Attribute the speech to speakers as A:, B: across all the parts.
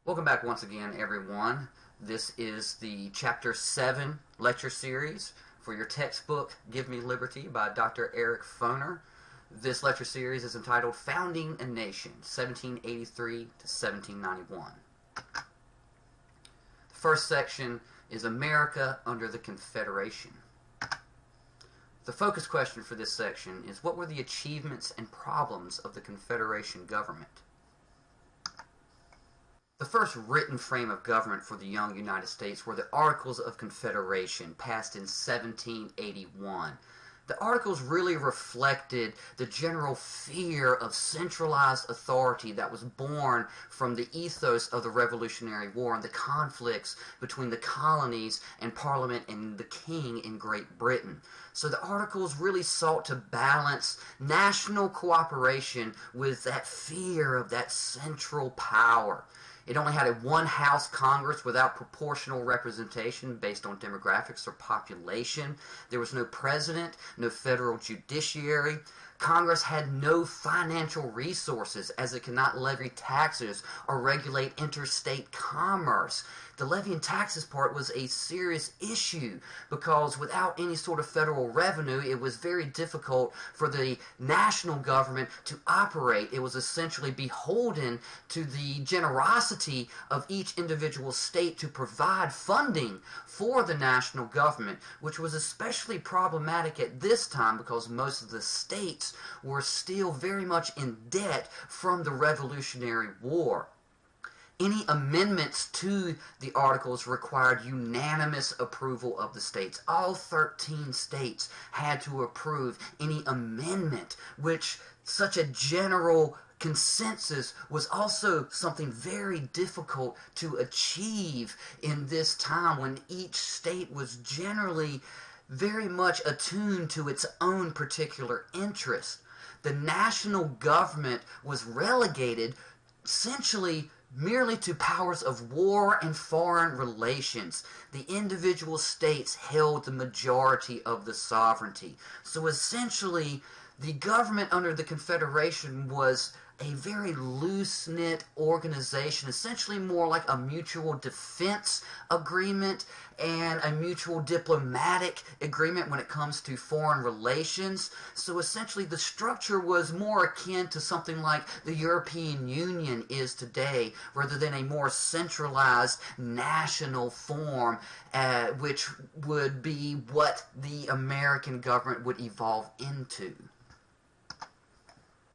A: Welcome back once again, everyone. This is the Chapter 7 lecture series for your textbook, Give Me Liberty by Dr. Eric Foner. This lecture series is entitled Founding a Nation, 1783 to 1791. The first section is America under the Confederation. The focus question for this section is, what were the achievements and problems of the Confederation government? The first written frame of government for the young United States were the Articles of Confederation, passed in 1781. The Articles really reflected the general fear of centralized authority that was born from the ethos of the Revolutionary War and the conflicts between the colonies and Parliament and the King in Great Britain. So the Articles really sought to balance national cooperation with that fear of that central power. It only had a one-house Congress without proportional representation based on demographics or population. There was no president, no federal judiciary. Congress had no financial resources as it could not levy taxes or regulate interstate commerce. The levying taxes part was a serious issue because without any sort of federal revenue, it was very difficult for the national government to operate. It was essentially beholden to the generosity of each individual state to provide funding for the national government, which was especially problematic at this time because most of the states were still very much in debt from the Revolutionary War. Any amendments to the Articles required unanimous approval of the states. All 13 states had to approve any amendment, which such a general consensus was also something very difficult to achieve in this time when each state was generally very much attuned to its own particular interest. The national government was relegated essentially merely to powers of war and foreign relations. The individual states held the majority of the sovereignty. So essentially, the government under the Confederation was a very loose-knit organization, essentially more like a mutual defense agreement and a mutual diplomatic agreement when it comes to foreign relations. So essentially the structure was more akin to something like the European Union is today, rather than a more centralized national form, which would be what the American government would evolve into.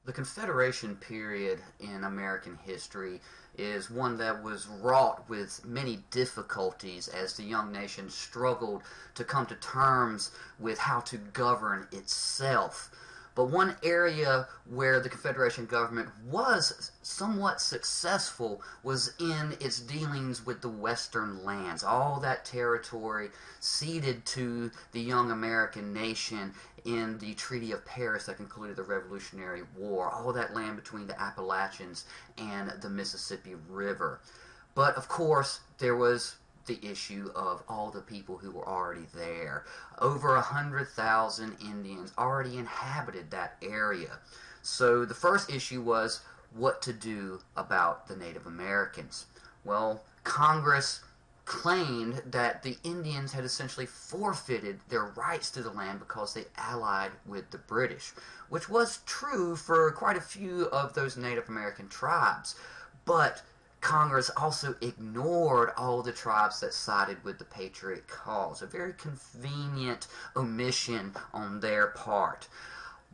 A: The Confederation period in American history is one that was wrought with many difficulties as the young nation struggled to come to terms with how to govern itself. But one area where the Confederation government was somewhat successful was in its dealings with the Western lands. All that territory ceded to the young American nation in the Treaty of Paris that concluded the Revolutionary War. All that land between the Appalachians and the Mississippi River. But of course, there was the issue of all the people who were already there. Over 100,000 Indians already inhabited that area. So the first issue was what to do about the Native Americans. Well, Congress claimed that the Indians had essentially forfeited their rights to the land because they allied with the British, which was true for quite a few of those Native American tribes. But Congress also ignored all the tribes that sided with the Patriot cause, a very convenient omission on their part.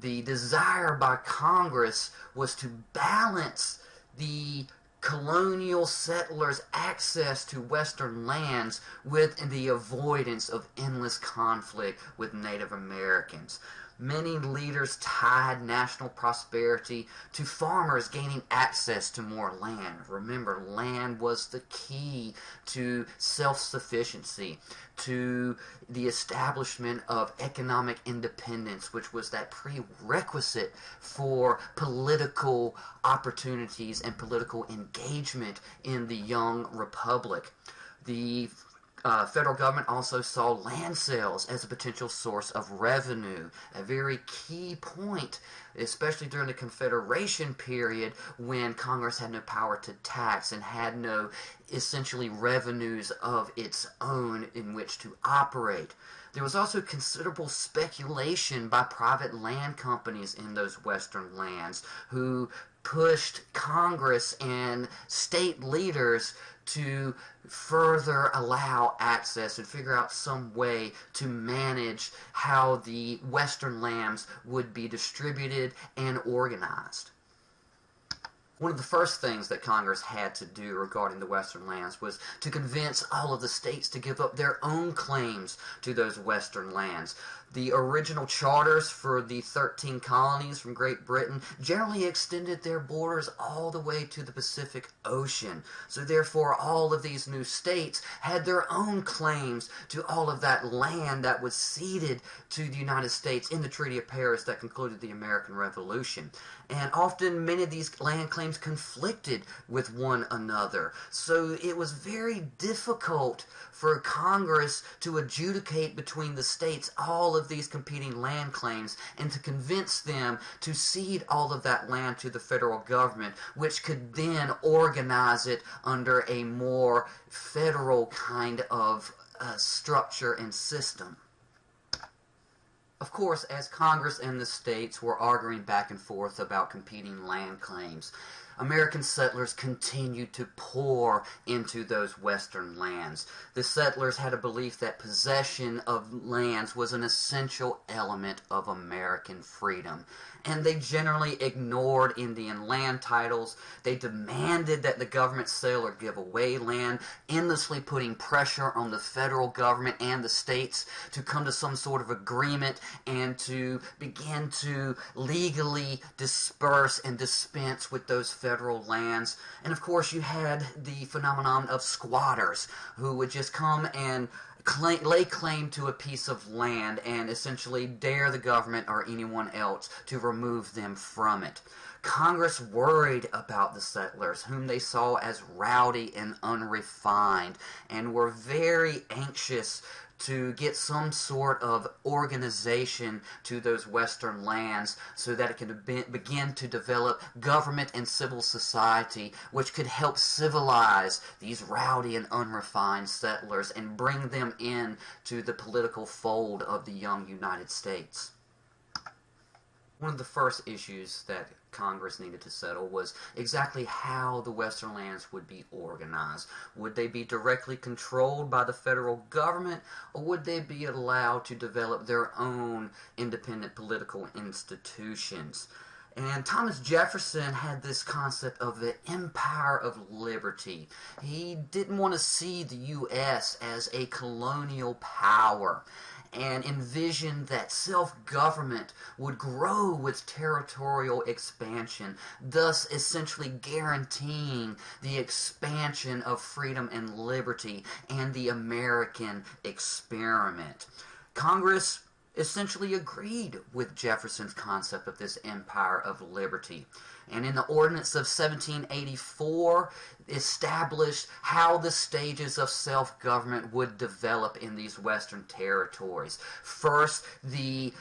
A: The desire by Congress was to balance the colonial settlers' access to Western lands with the avoidance of endless conflict with Native Americans. Many leaders tied national prosperity to farmers gaining access to more land. Remember, land was the key to self-sufficiency, to the establishment of economic independence, which was that prerequisite for political opportunities and political engagement in the young republic. The Federal government also saw land sales as a potential source of revenue, a very key point, especially during the Confederation period when Congress had no power to tax and had no essentially revenues of its own in which to operate. There was also considerable speculation by private land companies in those western lands who pushed Congress and state leaders to further allow access and figure out some way to manage how the western lands would be distributed and organized. One of the first things that Congress had to do regarding the western lands was to convince all of the states to give up their own claims to those western lands. The original charters for the 13 colonies from Great Britain generally extended their borders all the way to the Pacific Ocean. So therefore, all of these new states had their own claims to all of that land that was ceded to the United States in the Treaty of Paris that concluded the American Revolution. And often many of these land claims conflicted with one another. So it was very difficult for Congress to adjudicate between the states all of these competing land claims and to convince them to cede all of that land to the federal government, which could then organize it under a more federal kind of structure and system. Of course, as Congress and the states were arguing back and forth about competing land claims, American settlers continued to pour into those western lands. The settlers had a belief that possession of lands was an essential element of American freedom, and they generally ignored Indian land titles. They demanded that the government sell or give away land, endlessly putting pressure on the federal government and the states to come to some sort of agreement and to begin to legally disperse and dispense with those federal lands. And of course you had the phenomenon of squatters who would just come and lay claim to a piece of land and essentially dare the government or anyone else to remove them from it. Congress worried about the settlers, whom they saw as rowdy and unrefined, and were very anxious to get some sort of organization to those western lands so that it could begin to develop government and civil society which could help civilize these rowdy and unrefined settlers and bring them in to the political fold of the young United States. One of the first issues that Congress needed to settle was exactly how the western lands would be organized. Would they be directly controlled by the federal government, or would they be allowed to develop their own independent political institutions? And Thomas Jefferson had this concept of the empire of liberty. He didn't want to see the U.S. as a colonial power, and envisioned that self-government would grow with territorial expansion, thus essentially guaranteeing the expansion of freedom and liberty and the American experiment. Congress essentially agreed with Jefferson's concept of this empire of liberty, and in the Ordinance of 1784 established how the stages of self-government would develop in these western territories. First, the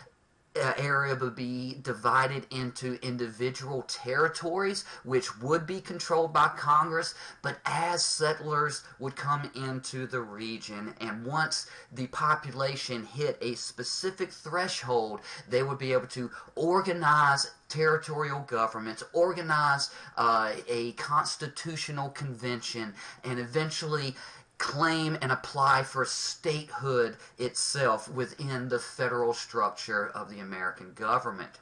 A: area would be divided into individual territories which would be controlled by Congress, but as settlers would come into the region and once the population hit a specific threshold, they would be able to organize territorial governments, organize a constitutional convention, and eventually claim and apply for statehood itself within the federal structure of the American government.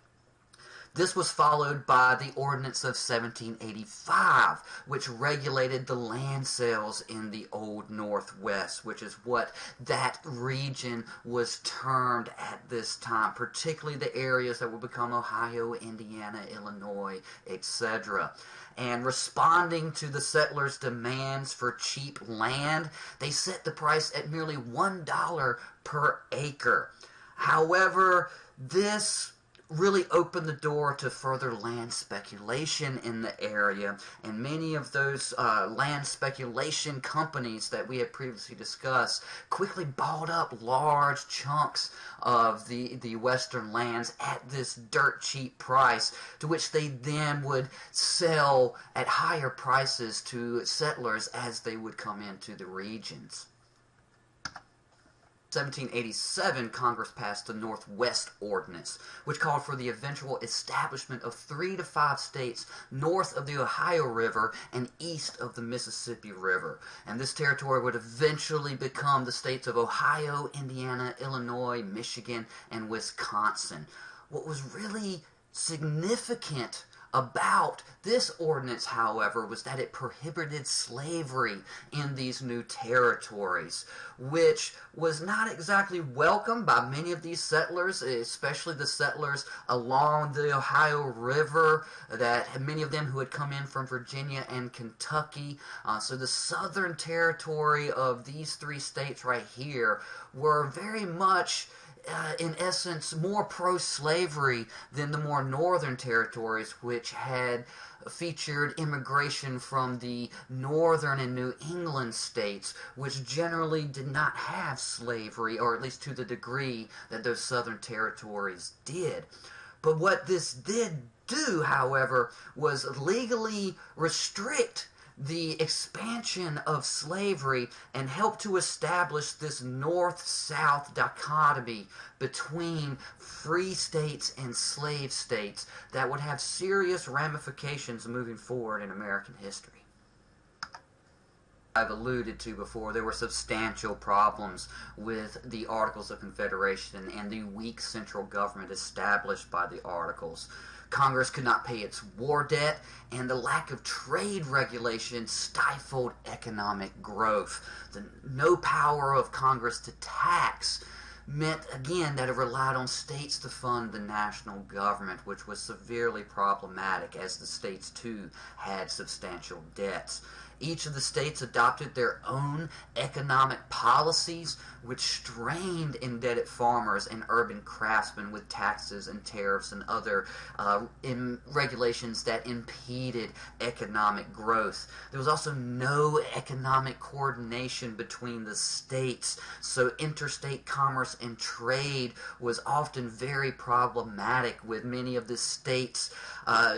A: This was followed by the Ordinance of 1785, which regulated the land sales in the Old Northwest, which is what that region was termed at this time, particularly the areas that would become Ohio, Indiana, Illinois, etc. And responding to the settlers' demands for cheap land, they set the price at merely $1 per acre. However, this really opened the door to further land speculation in the area, and many of those land speculation companies that we had previously discussed quickly bought up large chunks of the western lands at this dirt cheap price, to which they then would sell at higher prices to settlers as they would come into the regions. 1787, Congress passed the Northwest Ordinance, which called for the eventual establishment of 3 to 5 states north of the Ohio River and east of the Mississippi River. And this territory would eventually become the states of Ohio, Indiana, Illinois, Michigan, and Wisconsin. What was really significant about this ordinance, however, was that it prohibited slavery in these new territories, which was not exactly welcomed by many of these settlers, especially the settlers along the Ohio River, that many of them who had come in from Virginia and Kentucky. So the southern territory of these 3 states right here were very much in essence, more pro-slavery than the more northern territories, which had featured immigration from the northern and New England states, which generally did not have slavery, or at least to the degree that those southern territories did. But what this did do, however, was legally restrict the expansion of slavery and helped to establish this north-south dichotomy between free states and slave states that would have serious ramifications moving forward in American history. I've alluded to before, there were substantial problems with the Articles of Confederation and the weak central government established by the Articles. Congress could not pay its war debt, and the lack of trade regulation stifled economic growth. The no power of Congress to tax meant, again, that it relied on states to fund the national government, which was severely problematic, as the states, too, had substantial debts. Each of the states adopted their own economic policies, which strained indebted farmers and urban craftsmen with taxes and tariffs and other regulations that impeded economic growth. There was also no economic coordination between the states, so interstate commerce and trade was often very problematic, with many of the states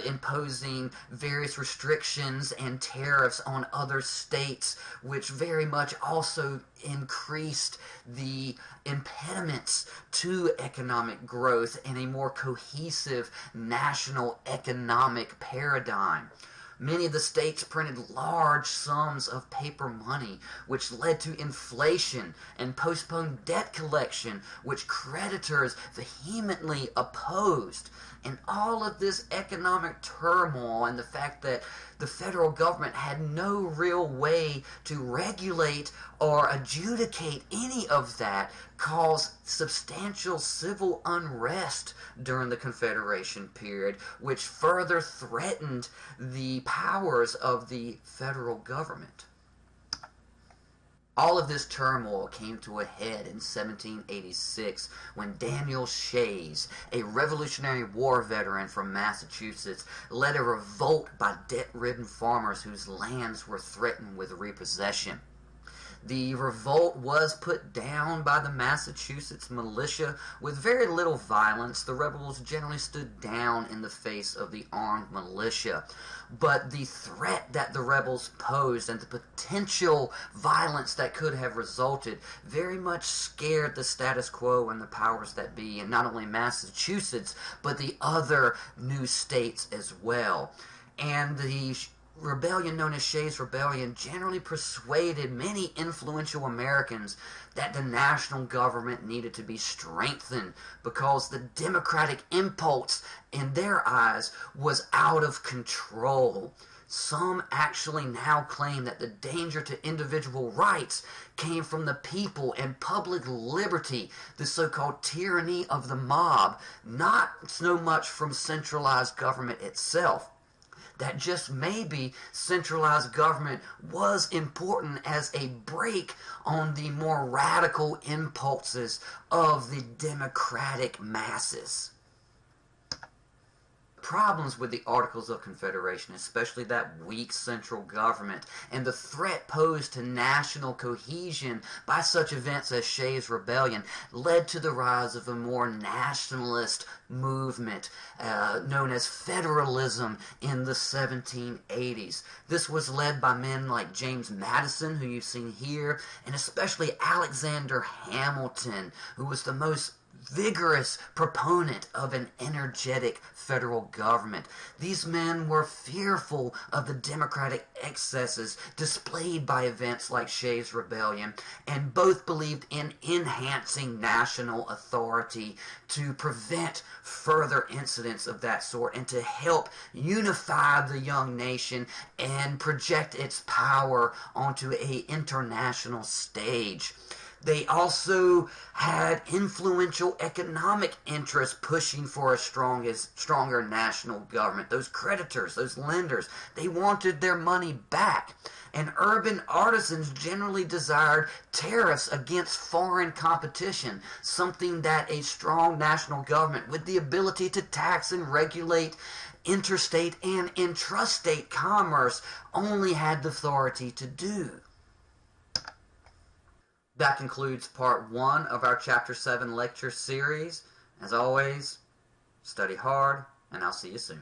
A: imposing various restrictions and tariffs on other states, which very much also increased the impediments to economic growth and a more cohesive national economic paradigm. Many of the states printed large sums of paper money, which led to inflation and postponed debt collection, which creditors vehemently opposed. And all of this economic turmoil and the fact that the federal government had no real way to regulate or adjudicate any of that caused substantial civil unrest during the Confederation period, which further threatened the powers of the federal government. All of this turmoil came to a head in 1786 when Daniel Shays, a Revolutionary War veteran from Massachusetts, led a revolt by debt-ridden farmers whose lands were threatened with repossession. The revolt was put down by the Massachusetts militia with very little violence. The rebels generally stood down in the face of the armed militia. But the threat that the rebels posed and the potential violence that could have resulted very much scared the status quo and the powers that be, and not only Massachusetts, but the other new states as well. And the rebellion known as Shays Rebellion generally persuaded many influential Americans that the national government needed to be strengthened because the democratic impulse in their eyes was out of control. Some actually now claim that the danger to individual rights came from the people and public liberty, the so-called tyranny of the mob, not so much from centralized government itself. That just maybe centralized government was important as a break on the more radical impulses of the democratic masses. problems with the Articles of Confederation, especially that weak central government, and the threat posed to national cohesion by such events as Shays Rebellion, led to the rise of a more nationalist movement known as Federalism in the 1780s. This was led by men like James Madison, who you've seen here, and especially Alexander Hamilton, who was the most vigorous proponent of an energetic federal government. These men were fearful of the democratic excesses displayed by events like Shays Rebellion, and both believed in enhancing national authority to prevent further incidents of that sort and to help unify the young nation and project its power onto an international stage. They also had influential economic interests pushing for a stronger national government. Those creditors, those lenders, they wanted their money back. And urban artisans generally desired tariffs against foreign competition, something that a strong national government with the ability to tax and regulate interstate and intrastate commerce only had the authority to do. That concludes part 1 of our Chapter 7 lecture series. As always, study hard, and I'll see you soon.